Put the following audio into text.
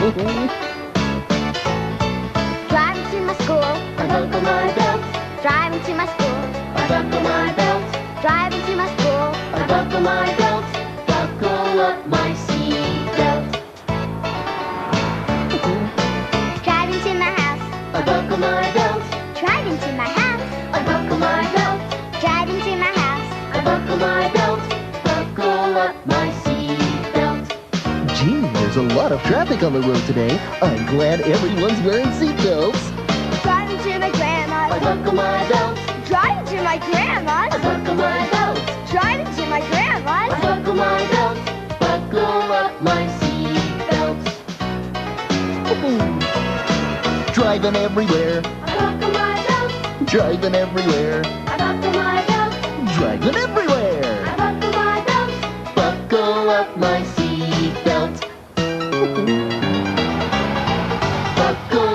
Driving to my school, I buckle my belt. Driving to my school, I buckle my belt. Driving to my school, I buckle my belt. Buckle up my seatbelt. Driving to my house, I buckle my belt. Driving to my house, I buckle my belt. Driving to my house, I buckle my belt. Buckle up my seatbelt. Gee, there's a lot of traffic on the road today. I'm glad everyone's wearing seatbelts. Driving to my grandma's, I buckle my belt. driving to my grandma's, I buckle my belt. driving to my grandma's. I buckle my belt. Buckle up my seatbelt. Driving everywhere. I buckle my belt, Driving everywhere. I buckle my belt, Driving I everywhere. buckle my belt. Buckle up my seatbelt. Buckle